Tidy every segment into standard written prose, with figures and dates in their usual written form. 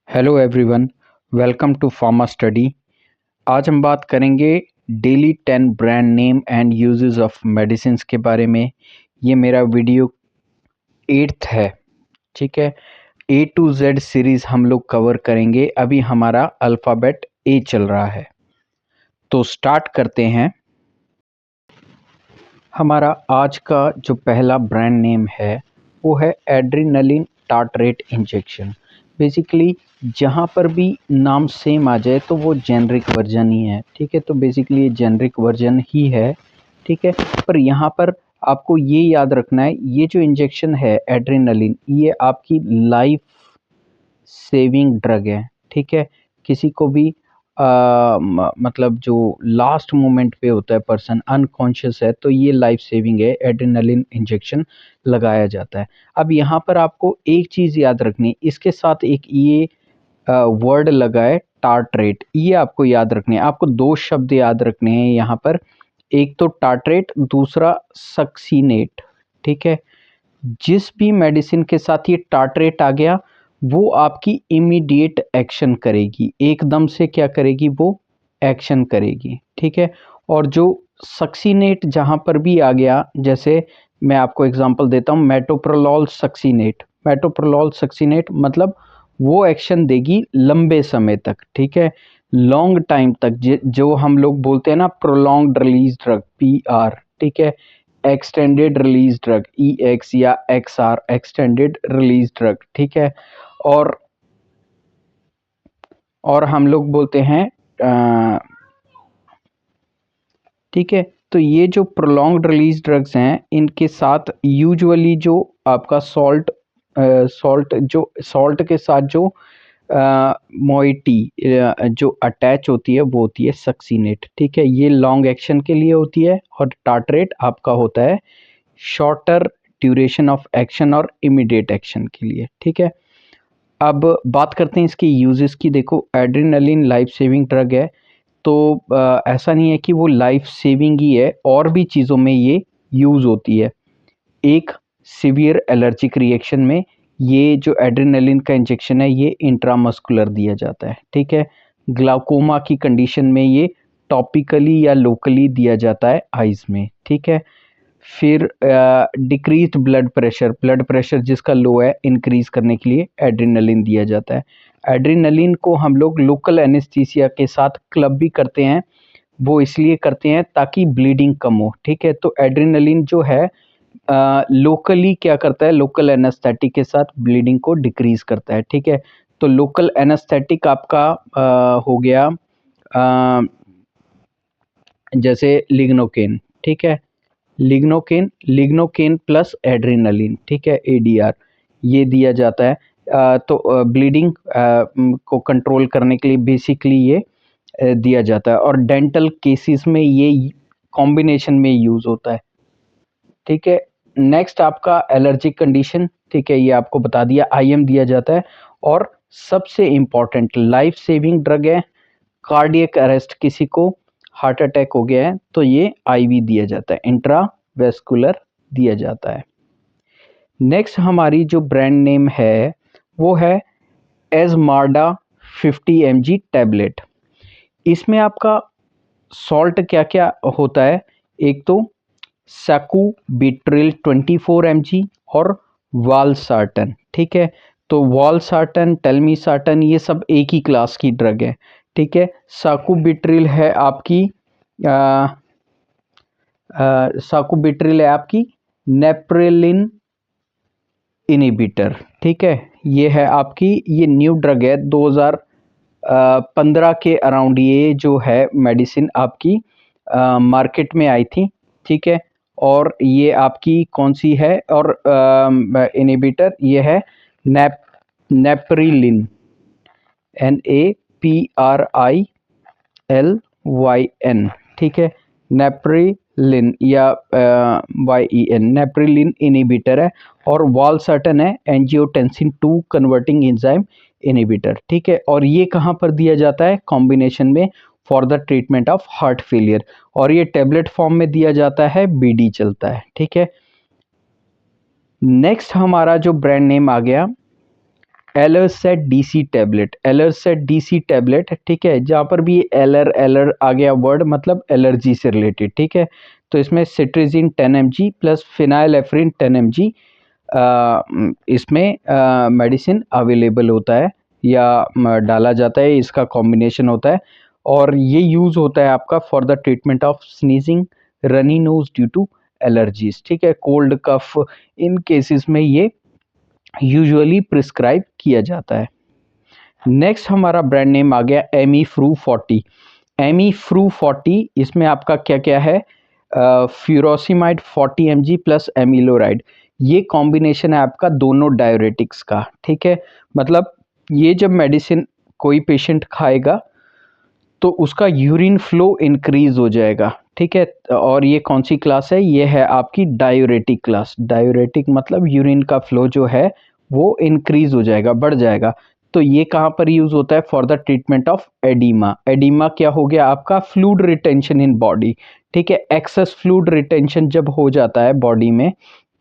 Hello everyone, welcome to pharma study. आज हम बात करेंगे daily 10 brand name and uses of medicines के बारे में। ये मेरा वीडियो 8th है, ठीक है। ए टू जेड सीरीज़ हम लोग कवर करेंगे। अभी हमारा अल्फ़ाबेट ए चल रहा है, तो स्टार्ट करते हैं। हमारा आज का जो पहला ब्रांड नेम है वो है एड्रेनालिन टार्ट्रेट इंजेक्शन। बेसिकली जहाँ पर भी नाम सेम आ जाए तो वो जेनरिक वर्जन ही है, ठीक है। तो बेसिकली ये जेनरिक वर्जन ही है, ठीक है। पर यहाँ पर आपको ये याद रखना है, ये जो इंजेक्शन है एड्रेनालिन, ये आपकी लाइफ सेविंग ड्रग है, ठीक है। किसी को भी मतलब जो लास्ट मोमेंट पे होता है, पर्सन अनकॉन्शियस है, तो ये लाइफ सेविंग है, एड्रेनालिन इंजेक्शन लगाया जाता है। अब यहाँ पर आपको एक चीज़ याद रखनी है, इसके साथ एक ये वर्ड लगा है टार्ट्रेट, ये आपको याद रखने हैं। आपको दो शब्द याद रखने हैं यहाँ पर, एक तो टार्ट्रेट, दूसरा सक्सीनेट, ठीक है। जिस भी मेडिसिन के साथ ये टार्ट्रेट आ गया वो आपकी इमीडिएट एक्शन करेगी, एकदम से क्या करेगी, वो एक्शन करेगी, ठीक है। और जो सक्सीनेट जहाँ पर भी आ गया, जैसे मैं आपको एग्जांपल देता हूँ, मेटोप्रोलॉल सक्सीनेट, मेटोप्रोलॉल सक्सीनेट मतलब वो एक्शन देगी लंबे समय तक, ठीक है, लॉन्ग टाइम तक। जो हम लोग बोलते हैं ना प्रोलॉन्ग्ड रिलीज ड्रग, PR, ठीक है। एक्सटेंडेड रिलीज ड्रग, EX या XR, एक्सटेंडेड रिलीज ड्रग, ठीक है। और हम लोग बोलते हैं ठीक है। तो ये जो प्रोलॉन्ग्ड रिलीज ड्रग्स हैं, इनके साथ यूजुअली जो आपका सॉल्ट के साथ जो मोइटी जो अटैच होती है वो होती है सक्सीनेट, ठीक है। ये लॉन्ग एक्शन के लिए होती है और टार्ट्रेट आपका होता है शॉर्टर ड्यूरेशन ऑफ एक्शन और इमीडिएट एक्शन के लिए, ठीक है। अब बात करते हैं इसके यूजेस की। देखो, एड्रेनालिन लाइफ सेविंग ड्रग है, तो ऐसा नहीं है कि वो लाइफ सेविंग ही है, और भी चीज़ों में ये यूज़ होती है। एक, सीवियर एलर्जिक रिएक्शन में ये जो एड्रेनालिन का इंजेक्शन है ये इंट्रामस्कुलर दिया जाता है, ठीक है। ग्लाउकोमा की कंडीशन में ये टॉपिकली या लोकली दिया जाता है आइज़ में, ठीक है। फिर डिक्रीज्ड ब्लड प्रेशर जिसका लो है, इंक्रीज करने के लिए एड्रेनालिन दिया जाता है। एड्रेनालिन को हम लोग लोकल एनेस्थीसिया के साथ क्लब भी करते हैं, वो इसलिए करते हैं ताकि ब्लीडिंग कम हो, ठीक है। तो एड्रेनालिन जो है लोकली क्या करता है, लोकल एनेस्थेटिक के साथ ब्लीडिंग को डिक्रीज करता है, ठीक है। तो लोकल एनेस्थेटिक आपका हो गया जैसे लिग्नोकेन, ठीक है। लिग्नोकेन प्लस एड्रेनालिन, ठीक है, ADR, ये दिया जाता है। तो ब्लीडिंग को कंट्रोल करने के लिए बेसिकली ये दिया जाता है, और डेंटल केसेस में ये कॉम्बिनेशन में यूज़ होता है, ठीक है। नेक्स्ट आपका एलर्जिक कंडीशन, ठीक है, ये आपको बता दिया, IM दिया जाता है। और सबसे इम्पॉर्टेंट लाइफ सेविंग ड्रग है, कार्डियक अरेस्ट, किसी को हार्ट अटैक हो गया है तो ये IV दिया जाता है, इंट्रावेस्कुलर दिया जाता है। नेक्स्ट हमारी जो ब्रांड नेम है वो है एजमार्डा 50 mg टैबलेट। इसमें आपका सॉल्ट क्या क्या होता है, एक तो सैकुबिट्रिल 24 mg और वालसार्टन, ठीक है। तो वालसार्टन, टेलमिसार्टन, ये सब एक ही क्लास की ड्रग है, ठीक है। साकुबिट्रिल है आपकी साकुबिट्रिल है आपकी नेप्रेलिन इनिबिटर, ठीक है। ये है आपकी, ये न्यू ड्रग है, 2015 के अराउंड ये जो है मेडिसिन आपकी मार्केट में आई थी, ठीक है। और ये आपकी कौन सी है, और इनिबिटर ये है नेप्रिलिन, NAPRILYN, ठीक है। नेप्रिलिन या YEN, नेप्रिलिन इनिबिटर है। और वालसर्टन है एंजियोटेंसिन 2 कन्वर्टिंग एंजाइम इनिबिटर, ठीक है। और ये कहाँ पर दिया जाता है, कॉम्बिनेशन में for the treatment of heart failure, और ये टेबलेट फॉर्म में दिया जाता है, BD चलता है, ठीक है। नेक्स्ट हमारा जो ब्रांड नेम आ गया एलरसेट डीसी टैबलेट, एलरसेट डीसी टैबलेट, ठीक है, जहाँ पर भी एलर आ गया वर्ड मतलब एलर्जी से रिलेटेड, ठीक है। तो इसमें cetirizine 10 mg plus phenylephrine 10 mg इसमें मेडिसिन अवेलेबल होता है या डाला जाता है, इसका कॉम्बिनेशन होता है और ये यूज़ होता है आपका for the treatment of sneezing, runny nose due to allergies, ठीक है, कोल्ड कफ, इन केसेस में ये यूजुअली प्रिस्क्राइब किया जाता है। नेक्स्ट हमारा ब्रांड नेम आ गया एमीफ्रू 40। एमीफ्रू 40, इसमें आपका क्या क्या है, फ्यूरोसिमाइड 40 mg प्लस एमिलोराइड, ये कॉम्बिनेशन है आपका दोनों डायरेटिक्स का, ठीक है। मतलब ये जब मेडिसिन कोई पेशेंट खाएगा तो उसका यूरिन फ्लो इंक्रीज हो जाएगा, ठीक है। और ये कौन सी क्लास है, ये है आपकी डायूरेटिक क्लास। डायूरेटिक मतलब यूरिन का फ्लो जो है वो इंक्रीज हो जाएगा, बढ़ जाएगा। तो ये कहाँ पर यूज होता है, for the treatment of oedema. Oedema क्या हो गया आपका, फ्लूइड रिटेंशन इन बॉडी, ठीक है। एक्सेस फ्लूइड रिटेंशन जब हो जाता है बॉडी में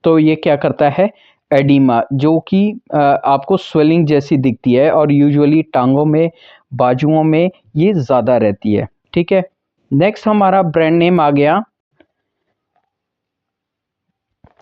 तो ये क्या करता है, एडिमा, जो कि आपको स्वेलिंग जैसी दिखती है और यूजुअली टांगों में, बाजुओं में ये ज़्यादा रहती है, ठीक है। नेक्स्ट हमारा ब्रांड नेम आ गया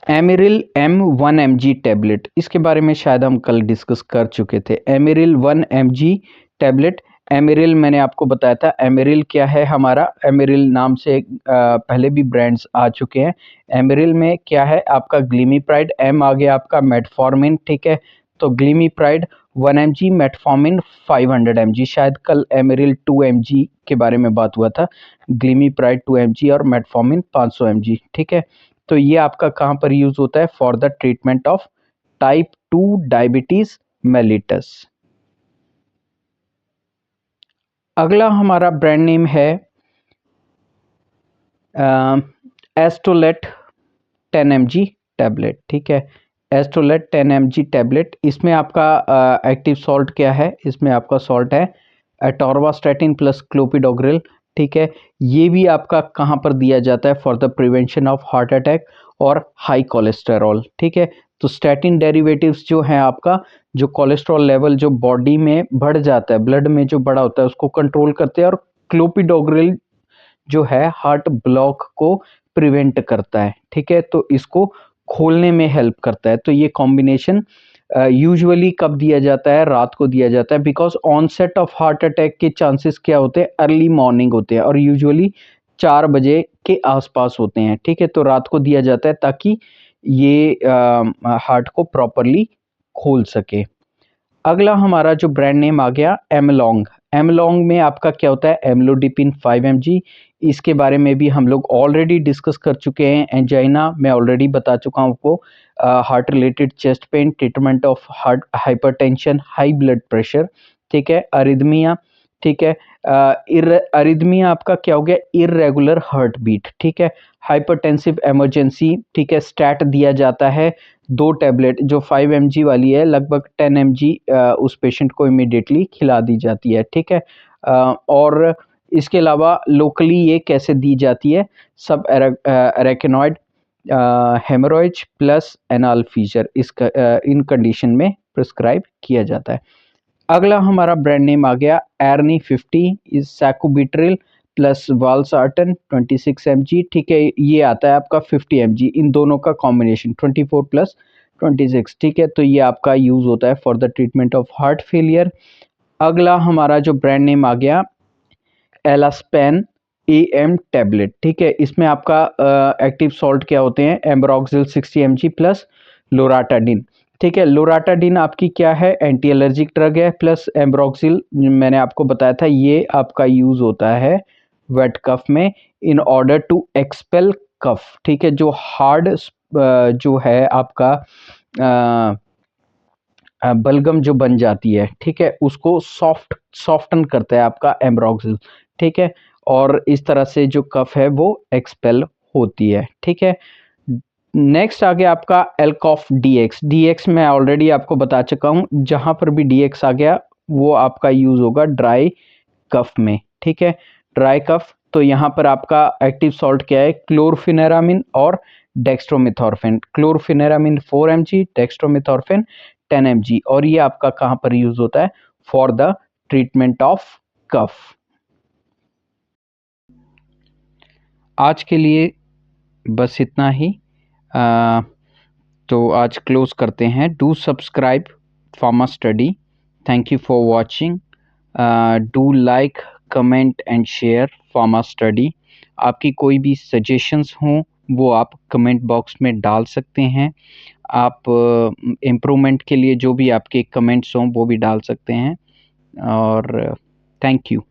एमिरिल M1 mg टैबलेट। इसके बारे में शायद हम कल डिस्कस कर चुके थे। एमिरिल 1 mg टैबलेट, एमिरिल मैंने आपको बताया था। एमिरिल क्या है हमारा, एमिरिल नाम से पहले भी ब्रांड्स आ चुके हैं। एमिरिल में क्या है आपका ग्लिमीप्राइड, एम आ गया आपका मेटफॉर्मिन, ठीक है। तो ग्लिमीप्राइड 1 mg, मेटफॉर्मिन 500 mg, शायद कल एमिरिल 2 mg के बारे में बात हुआ था। ग्लिमीप्राइड 2 mg और मेटफॉर्मिन 500 mg, ठीक है। तो ये आपका कहाँ पर यूज होता है, for the treatment of type 2 diabetes mellitus. अगला हमारा ब्रांड नेम है एस्ट्रोलेट 10 mg टैबलेट, ठीक है। एस्ट्रोलेट 10 mg टैबलेट, इसमें आपका एक्टिव सॉल्ट क्या है, इसमें आपका सॉल्ट है एटोरवास्टैटिन प्लस क्लोपिडोग्रिल, ठीक है। ये भी आपका कहाँ पर दिया जाता है, for the prevention of heart attack और हाई कोलेस्टेरॉल, ठीक है। तो स्टैटिन डेरिवेटिव्स जो है आपका, जो कोलेस्ट्रॉल लेवल जो बॉडी में बढ़ जाता है, ब्लड में जो बड़ा होता है उसको कंट्रोल करते हैं, और क्लोपिडोग्रिल जो है हार्ट ब्लॉक को प्रिवेंट करता है, ठीक है। तो इसको खोलने में हेल्प करता है। तो ये कॉम्बिनेशन यूजुअली कब दिया जाता है, रात को दिया जाता है, because onset of heart attack के चांसेस क्या होते हैं, अर्ली मॉर्निंग होते हैं और यूजुअली 4 बजे के आसपास होते हैं, ठीक है। तो रात को दिया जाता है ताकि ये हार्ट को प्रॉपरली खोल सके। अगला हमारा जो ब्रांड नेम आ गया एमलॉन्ग। एमलॉन्ग में आपका क्या होता है, एम्लोडिपिन 5 mg, इसके बारे में भी हम लोग ऑलरेडी डिस्कस कर चुके हैं। एंजाइना मैं ऑलरेडी बता चुका हूँ आपको, heart related chest pain, treatment of heart hypertension, high blood pressure, ठीक है। अरिदमिया, ठीक है। अरिदमिया आपका क्या हो गया, इरेगुलर हार्ट बीट, ठीक है। हाइपरटेंसिव इमरजेंसी, ठीक है, स्टैट दिया जाता है 2 टैबलेट, जो 5 mg वाली है लगभग 10 mg उस पेशेंट को इमीडिएटली खिला दी जाती है, ठीक है। और इसके अलावा लोकली ये कैसे दी जाती है, सब एरेकिनॉइड हेमोरॉइज प्लस एनाल फीचर, इसका इन कंडीशन में प्रिस्क्राइब किया जाता है। अगला हमारा ब्रांड नेम आ गया एर्नी 50 is sacubitril plus valsartan 26 mg, ठीक है। ये आता है आपका 50 mg, इन दोनों का कॉम्बिनेशन 24 प्लस 26, ठीक है। तो ये आपका यूज होता है for the treatment of heart failure. अगला हमारा जो ब्रांड नेम आ गया एलास्पेन AM टैबलेट, ठीक है। इसमें आपका एक्टिव सॉल्ट क्या होते हैं, एम्ब्रोक्सिल 60 mg प्लस लोराटाडिन, ठीक है। लोराटाडिन आपकी क्या है, एंटी एलर्जिक ड्रग है, प्लस एम्ब्रोक्सिल मैंने आपको बताया था ये आपका यूज होता है वेट कफ में इन ऑर्डर टू एक्सपेल कफ, ठीक है। जो हार्ड जो है आपका बलगम जो बन जाती है, ठीक है, उसको सॉफ्टन करता है आपका एम्ब्रोक्सिल, ठीक है। और इस तरह से जो कफ है वो एक्सपेल होती है, ठीक है। नेक्स्ट आ गया आपका एल्कॉफ DX। DX मैं ऑलरेडी आपको बता चुका हूँ, जहाँ पर भी DX आ गया वो आपका यूज होगा ड्राई कफ में, ठीक है। ड्राई कफ, तो यहाँ पर आपका एक्टिव सॉल्ट क्या है, क्लोरफिनेरामिन और डेक्स्ट्रोमेथॉर्फिन। क्लोरफिनेरामिन 4 mg, डेक्स्ट्रोमेथॉर्फिन 10 mg, और ये आपका कहाँ पर यूज़ होता है? For the treatment of cough. आज के लिए बस इतना ही। तो आज क्लोज करते हैं। Do subscribe pharma study. Thank you for watching. Do like, comment and share pharma study. आपकी कोई भी सजेशंस हों वो आप कमेंट बॉक्स में डाल सकते हैं। आप इम्प्रूवमेंट के लिए जो भी आपके कमेंट्स हों वो भी डाल सकते हैं। और थैंक यू।